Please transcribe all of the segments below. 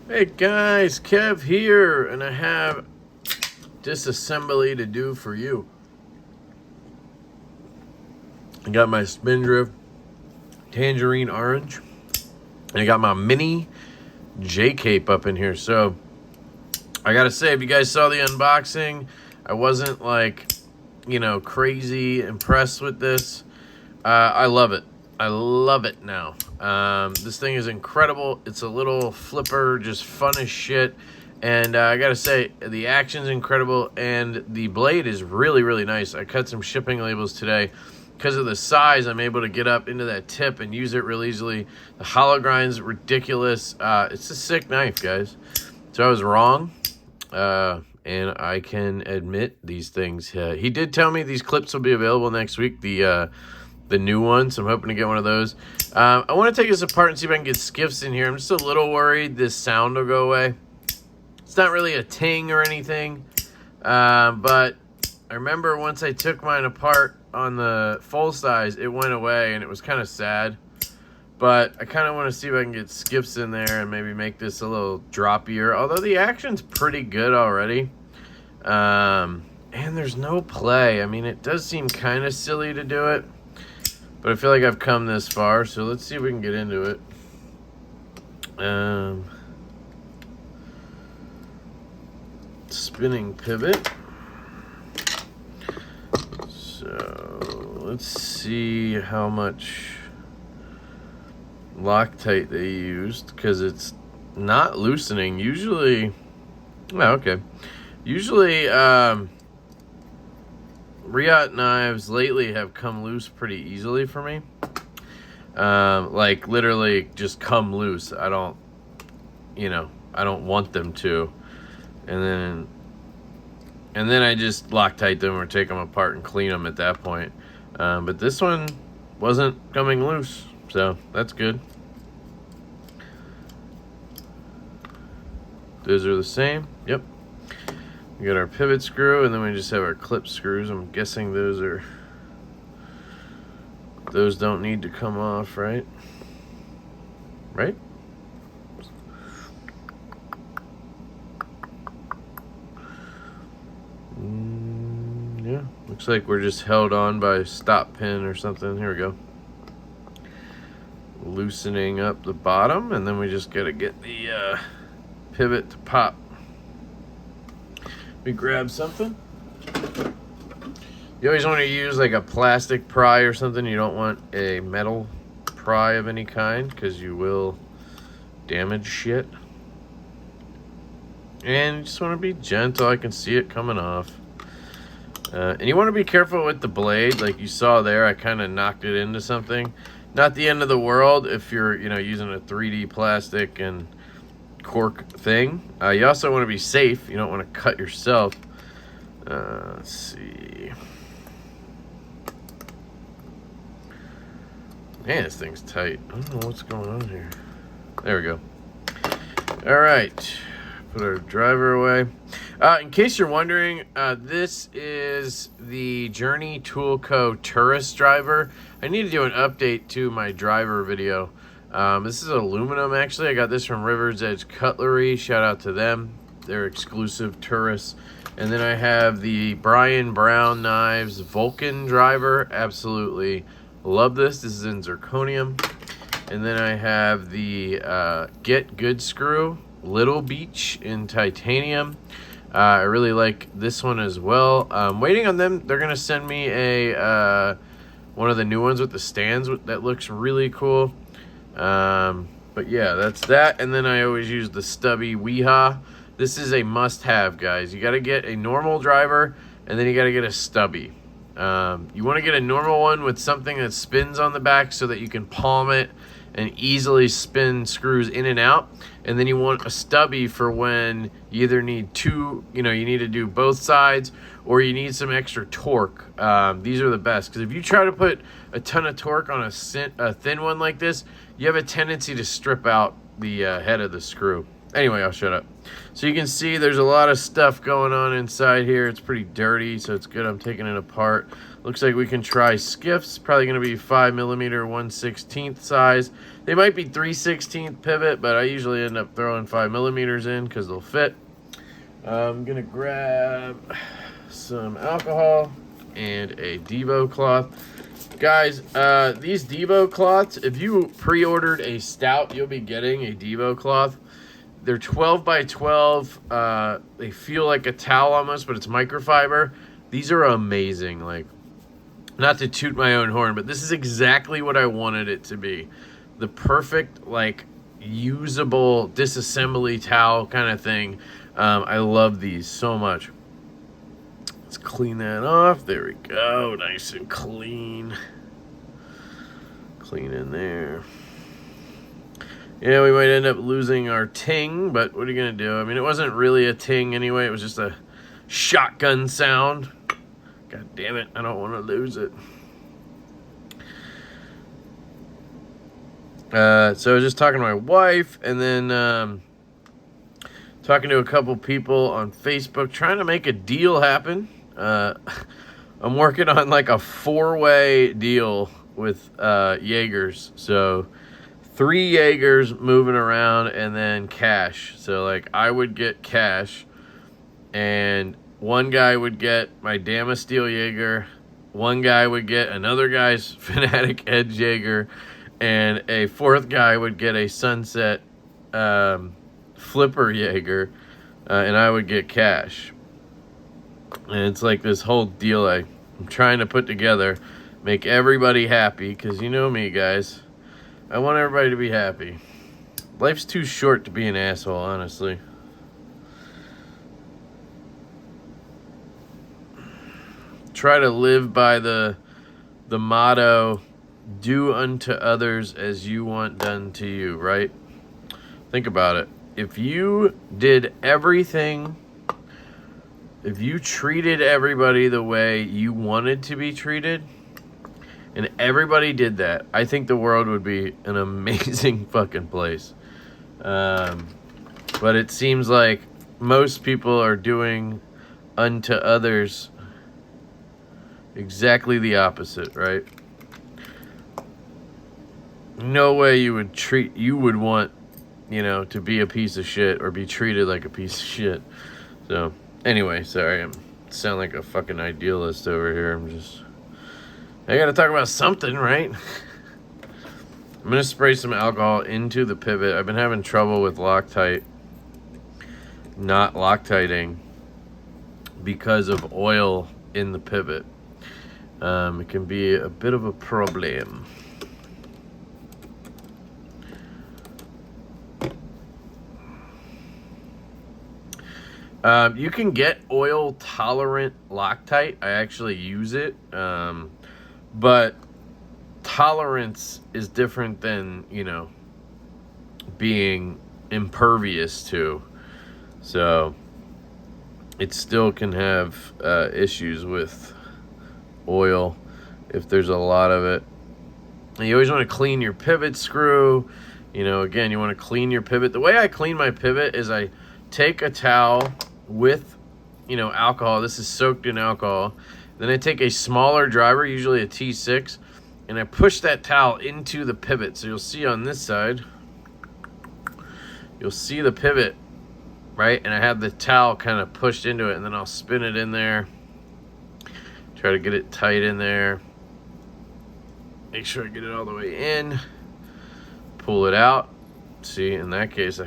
Hey guys, Kev here, and I have disassembly to do for you. I got my Spindrift tangerine orange, and I got my mini JCape up in here. So I gotta say, if you guys saw the unboxing, I wasn't like, crazy impressed with this. I love it. I love it now. This thing is incredible. It's a little flipper, just fun as shit. And I gotta say, the action's incredible, and the blade is really, really nice. I cut some shipping labels today. Because of the size, I'm able to get up into that tip and use it real easily. The hollow grind's ridiculous. It's a sick knife, guys. So I was wrong. And I can admit these things. He did tell me these clips will be available next week. The new one, so I'm hoping to get one of those. I want to take this apart and see if I can get skiffs in here. I'm just a little worried this sound will go away. It's not really a ting or anything, but I remember once I took mine apart on the full size, it went away, and it was kind of sad. But I kind of want to see if I can get skiffs in there and maybe make this a little droppier, although the action's pretty good already. And there's no play. I mean, it does seem kind of silly to do it, but I feel like I've come this far, so let's see if we can get into it. Spinning pivot. So let's see how much Loctite they used, because it's not loosening. Usually, Usually, Riot knives lately have come loose pretty easily for me. Like literally just come loose. I don't want them to. And then I just Loctite them or take them apart and clean them at that point. But this one wasn't coming loose, so that's good. Those are the same. Yep. We got our pivot screw, and then we just have our clip screws. I'm guessing those don't need to come off, right? Right? Yeah, looks like we're just held on by a stop pin or something. Here we go. Loosening up the bottom, and then we just gotta get the pivot to pop. We grab something. You always want to use like a plastic pry or something. You don't want a metal pry of any kind, because you will damage shit. And you just want to be gentle. I can see it coming off. And you want to be careful with the blade. Like you saw there, I kind of knocked it into something. Not the end of the world if you're, using a 3D plastic and cork thing. You also want to be safe. You don't want to cut yourself. Let's see. Man, this thing's tight. I don't know what's going on here. There we go. All right. Put our driver away. In case you're wondering, this is the Journey Tool Co. Tourist driver. I need to do an update to my driver video. This is aluminum, actually. I got this from River's Edge Cutlery. Shout out to them. They're exclusive tourists. And then I have the Brian Brown Knives Vulcan driver. Absolutely love this. This is in zirconium. And then I have the Get Good Screw Little Beach in titanium. I really like this one as well. I'm waiting on them. They're going to send me a one of the new ones with the stands that looks really cool. But yeah, that's that. And then I always use the stubby Weehaw. This is a must-have, guys. You got to get a normal driver, and then you got to get a stubby. You want to get a normal one with something that spins on the back so that you can palm it and easily spin screws in and out. And then you want a stubby for when you either need two, you need to do both sides, or you need some extra torque. These are the best, because if you try to put a ton of torque on a thin one like this, you have a tendency to strip out the head of the screw. anyway, I'll shut up. So you can see there's a lot of stuff going on inside here. It's pretty dirty, so it's good I'm taking it apart. Looks like we can try skiffs. Probably going to be 5mm 1/16 size. They might be 3/16 pivot, but I usually end up throwing 5mm in because they'll fit. I'm going to grab some alcohol and a Devo cloth. Guys, these Devo cloths, if you pre-ordered a stout, you'll be getting a Devo cloth. They're 12 by 12. They feel like a towel almost, but it's microfiber. These are amazing. Like, not to toot my own horn, but this is exactly what I wanted it to be. The perfect, like, usable disassembly towel kind of thing. I love these so much. Let's clean that off. There we go. Nice and clean. Clean in there. Yeah, we might end up losing our ting, but what are you going to do? I mean, it wasn't really a ting anyway. It was just a shotgun sound. God damn it. I don't want to lose it. So I was just talking to my wife, and then talking to a couple people on Facebook, trying to make a deal happen. I'm working on like a 4-way deal with Jaegers. So 3 Jaegers moving around and then cash. So like I would get cash and one guy would get my Damasteel Jaeger. One guy would get another guy's Fanatic Edge Jaeger. And a 4th guy would get a Sunset Flipper Jaeger. And I would get cash. And it's like this whole deal I'm trying to put together. Make everybody happy. Because you know me, guys. I want everybody to be happy. Life's too short to be an asshole, honestly. Try to live by the motto, do unto others as you want done to you, right? Think about it. If you did everything, if you treated everybody the way you wanted to be treated, and everybody did that, I think the world would be an amazing fucking place. But it seems like most people are doing unto others exactly the opposite, right? No way you would want, you know, to be a piece of shit or be treated like a piece of shit. So, anyway, sorry, I sound like a fucking idealist over here. I gotta talk about something, right? I'm gonna spray some alcohol into the pivot. I've been having trouble with Loctite not Loctiting because of oil in the pivot. It can be a bit of a problem. You can get oil tolerant Loctite. I actually use it. But tolerance is different than, you know, being impervious to. So it still can have issues with oil if there's a lot of it. And you always want to clean your pivot screw. You know, again, you want to clean your pivot. The way I clean my pivot is I take a towel with, you know, alcohol. This is soaked in alcohol. Then I take a smaller driver, usually a T6, and I push that towel into the pivot. So you'll see on this side, you'll see the pivot, right? And I have the towel kind of pushed into it, and then I'll spin it in there. Try to get it tight in there. Make sure I get it all the way in. Pull it out. See, in that case,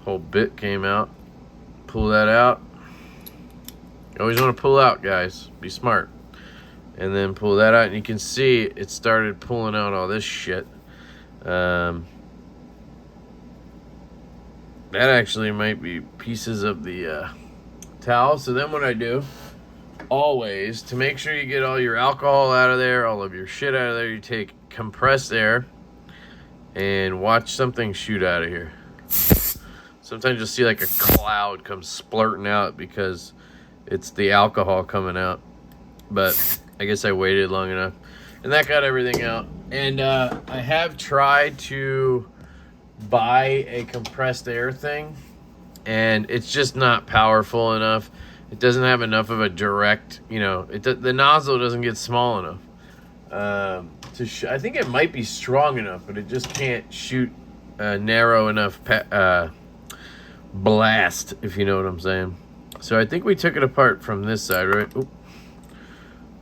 whole bit came out. Pull that out. You always want to pull out, guys. Be smart. And then pull that out, and you can see it started pulling out all this shit. That actually might be pieces of the towel. So then what I do, always, to make sure you get all your alcohol out of there, all of your shit out of there, you take compressed air and watch something shoot out of here. Sometimes you'll see like a cloud come splurting out because it's the alcohol coming out. But I guess I waited long enough. And that got everything out. And I have tried to buy a compressed air thing, and it's just not powerful enough. It doesn't have enough of a direct, you know, the nozzle doesn't get small enough. I think it might be strong enough, but it just can't shoot a narrow enough blast, if you know what I'm saying. So I think we took it apart from this side, right? Oop.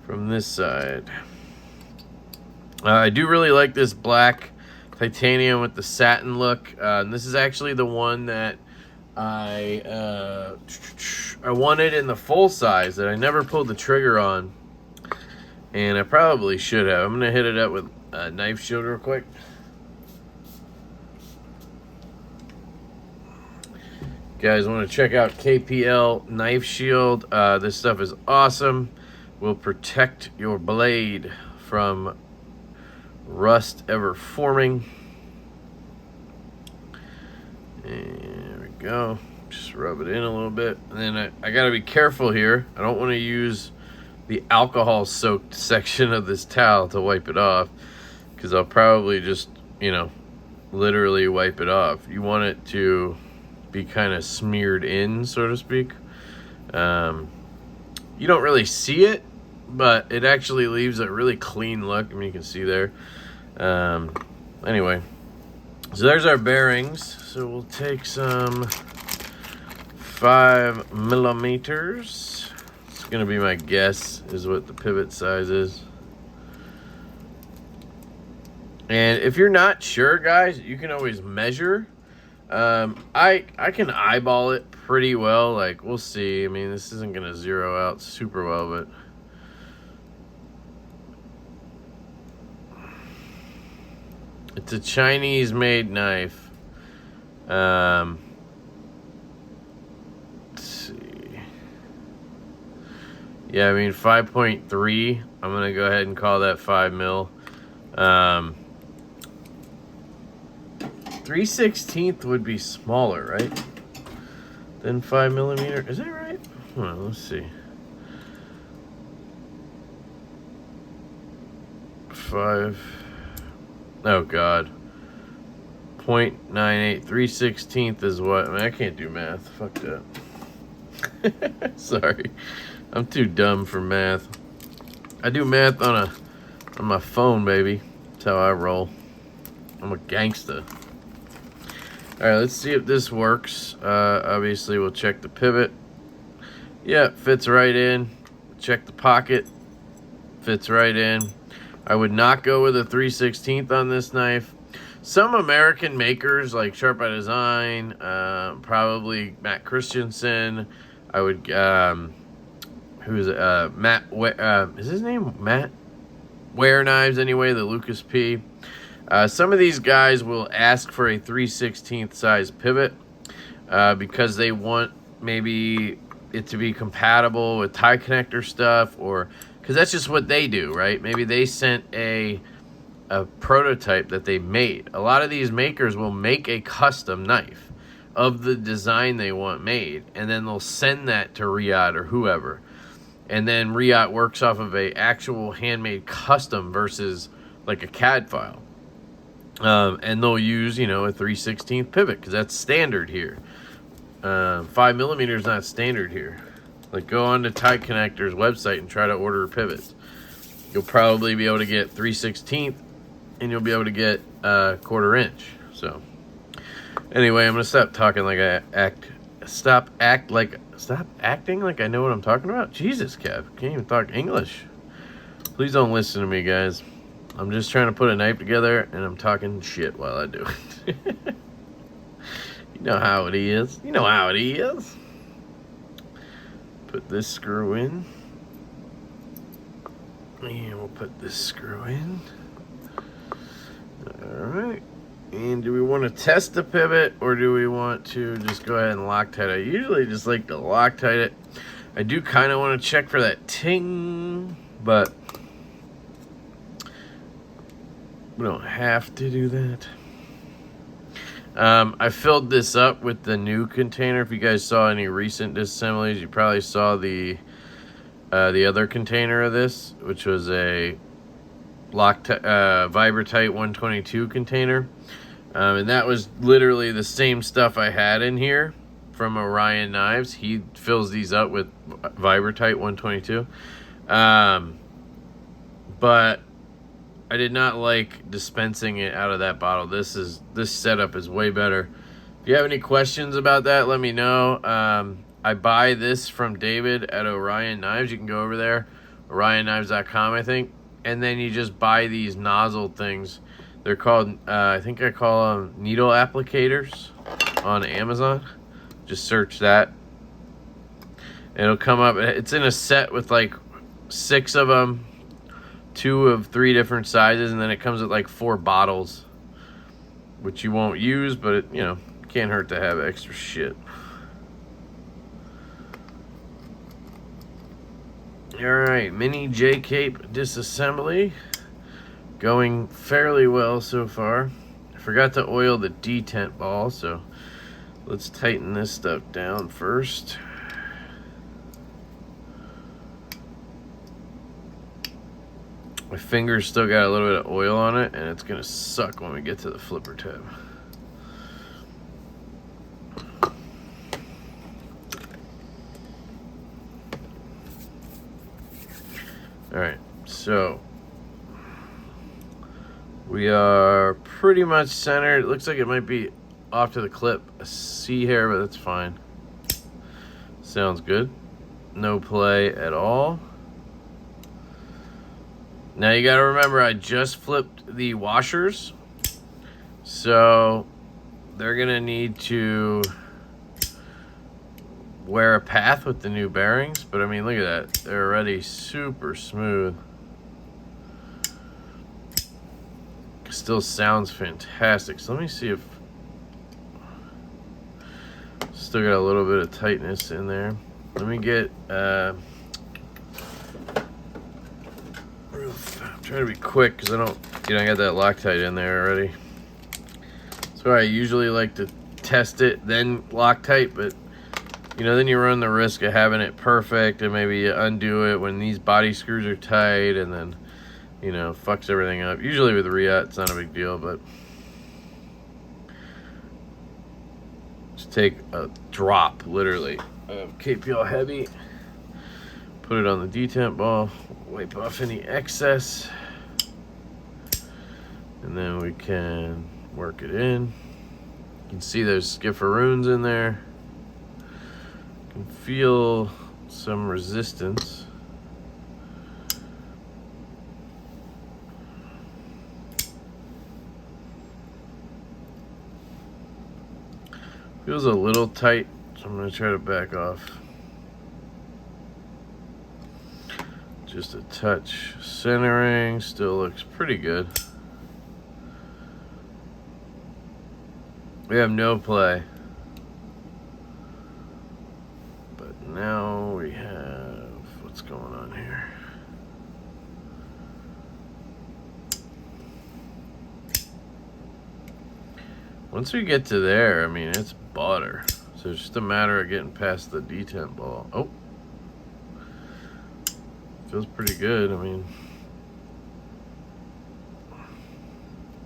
From this side. I do really like this black titanium with the satin look. This is actually the one that I wanted in the full size that I never pulled the trigger on, and I probably should have. I'm gonna hit it up with a knife shield real quick. Guys, want to check out KPL knife shield? This stuff is awesome. Will protect your blade from rust ever forming. And there we go. Just rub it in a little bit. And then I got to be careful here. I don't want to use the alcohol soaked section of this towel to wipe it off, because I'll probably just, you know, literally wipe it off. You want it to be kind of smeared in, so to speak. You don't really see it, but it actually leaves a really clean look. I mean, you can see there. Anyway, so there's our bearings. So we'll take some 5 millimeters. It's gonna be my guess is what the pivot size is. And if you're not sure, guys, you can always measure. I can eyeball it pretty well. Like, we'll see. I mean, this isn't gonna zero out super well, but it's a Chinese-made knife. Let's see. Yeah, I mean 5.3. I'm gonna go ahead and call that 5 mil. 3/16 would be smaller, right? Than 5 millimeter. Is that right? Hold on, let's see. 5. Oh God. 0.98. 3/16 is what? I mean, I can't do math. Fuck that. Sorry, I'm too dumb for math. I do math on my phone, baby. That's how I roll. I'm a gangsta. All right, let's see if this works. Obviously, we'll check the pivot. Yeah, fits right in. Check the pocket. Fits right in. I would not go with a 3/16 on this knife. Some American makers like Sharp by Design, probably Matt Christensen. I would, who's Matt? Is his name Matt? Ware Knives anyway. The Lucas P. Some of these guys will ask for a 3/16 size pivot because they want maybe it to be compatible with tie connector stuff, or because that's just what they do, right? Maybe they sent a prototype that they made. A lot of these makers will make a custom knife of the design they want made, and then they'll send that to Riot or whoever, and then Riot works off of a actual handmade custom versus like a CAD file. And they'll use, you know, a 3/16 pivot because that's standard here. 5 millimeter is not standard here. Like, go on to Tie Connector's website and try to order pivots. You'll probably be able to get 3/16, and you'll be able to get 1/4 inch. So, anyway, I'm gonna stop talking like I act. Stop acting like I know what I'm talking about. Jesus, Kev, can't even talk English. Please don't listen to me, guys. I'm just trying to put a knife together, and I'm talking shit while I do it. You know how it is. You know how it is. Put this screw in. And we'll put this screw in. Alright. And do we want to test the pivot, or do we want to just go ahead and Loctite it? I usually just like to Loctite it. I do kind of want to check for that ting, but we don't have to do that. I filled this up with the new container. If you guys saw any recent disassemblies, you probably saw the other container of this, which was a Vibratite 122 container. And that was literally the same stuff I had in here from Orion Knives. He fills these up with Vibratite 122. But I did not like dispensing it out of that bottle. This setup is way better. If you have any questions about that, let me know. I buy this from David at Orion Knives. You can go over there, orionknives.com, I think. And then you just buy these nozzle things. They're called, I think I call them needle applicators on Amazon. Just search that. It'll come up. It's in a set with like 6 of them, 2 of 3 different sizes, and then it comes with like 4 bottles, which you won't use, but it, you know, can't hurt to have extra shit. Alright, mini JCape disassembly. Going fairly well so far. I forgot to oil the detent ball, so let's tighten this stuff down first. My finger's still got a little bit of oil on it, and it's gonna suck when we get to the flipper tab. Alright, so we are pretty much centered. It looks like it might be off to the clip a C hair, but that's fine. Sounds good. No play at all. Now you gotta remember, I just flipped the washers, so they're gonna need to wear a path with the new bearings. But I mean, look at that, they're already super smooth. Still sounds fantastic. So let me see if still got a little bit of tightness in there. Let me get I'm trying to be quick because I don't, I got that Loctite in there already. So I usually like to test it, then Loctite, but then you run the risk of having it perfect and maybe you undo it when these body screws are tight, and then fucks everything up. Usually with Ria, it's not a big deal, but just take a drop, literally, of KPL Heavy, put it on the detent ball, wipe off any excess, and then we can work it in. You can see those skifferoons in there. You can feel some resistance. Feels a little tight, so I'm going to try to back off. Just a touch. Centering still looks pretty good. We have no play. But now we have, what's going on here? Once we get to there, I mean, it's butter. So it's just a matter of getting past the detent ball. Oh. Feels pretty good. I mean,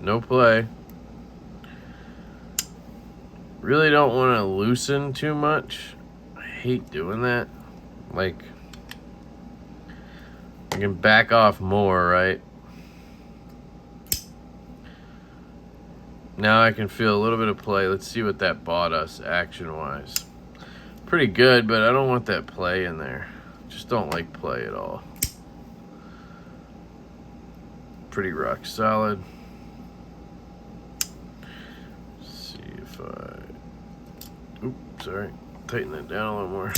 no play. Really don't want to loosen too much. I hate doing that. Like, I can back off more, right? Now I can feel a little bit of play. Let's see what that bought us action-wise. Pretty good, but I don't want that play in there. Just don't like play at all. Pretty rock solid. Let's see if I... Oops, sorry. Tighten that down a little more.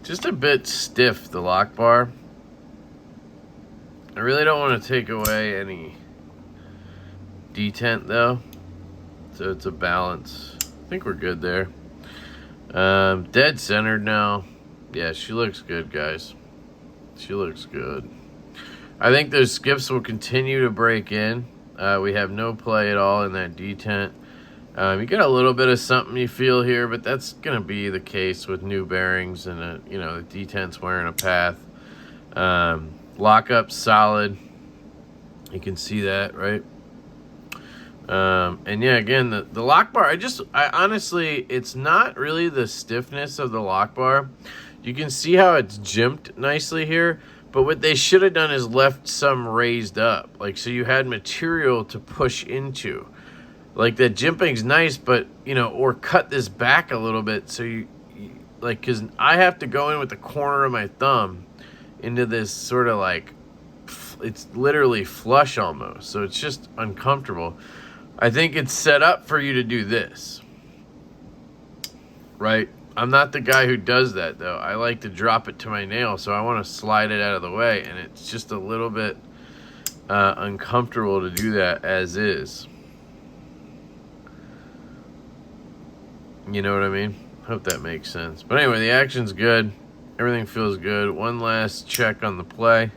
Just a bit stiff, the lock bar. I really don't want to take away any detent though, so it's a balance. I think we're good there. Dead centered now. Yeah, she looks good, guys. She looks good. I think those skips will continue to break in. We have no play at all in that detent. You get a little bit of something you feel here, but that's going to be the case with new bearings and, you know, the detent's wearing a path. Lockup's solid. You can see that, right? And yeah, again, the lock bar, I honestly, it's not really the stiffness of the lock bar. You can see how it's jimped nicely here, but what they should have done is left some raised up. Like, so you had material to push into. Like, that jimping's nice, but, you know, or cut this back a little bit so you like, because I have to go in with the corner of my thumb into this sort of like, it's literally flush almost. So it's just uncomfortable. I think it's set up for you to do this, right? I'm not the guy who does that, though. I like to drop it to my nail, so I want to slide it out of the way, and it's just a little bit uncomfortable to do that as is. You know what I mean? Hope that makes sense. But anyway, the action's good. Everything feels good. One last check on the play.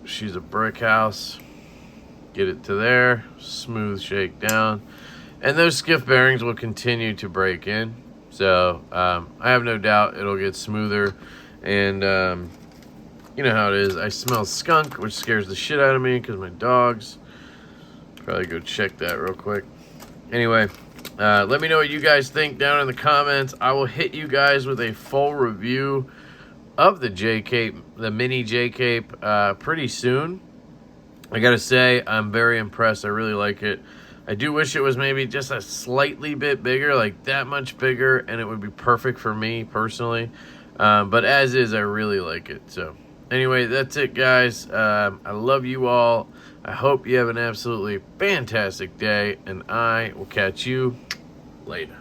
She's a brick house. Get it to there. Smooth shake down. And those skiff bearings will continue to break in. So I have no doubt it'll get smoother. And you know how it is. I smell skunk, which scares the shit out of me because my dogs. Probably go check that real quick. Anyway, let me know what you guys think down in the comments. I will hit you guys with a full review of the JCape, the mini JCape, pretty soon. I gotta say, I'm very impressed. I really like it. I do wish it was maybe just a slightly bit bigger, like that much bigger, and it would be perfect for me personally. But as is, I really like it. So anyway, that's it, guys. I love you all. I hope you have an absolutely fantastic day, and I will catch you later.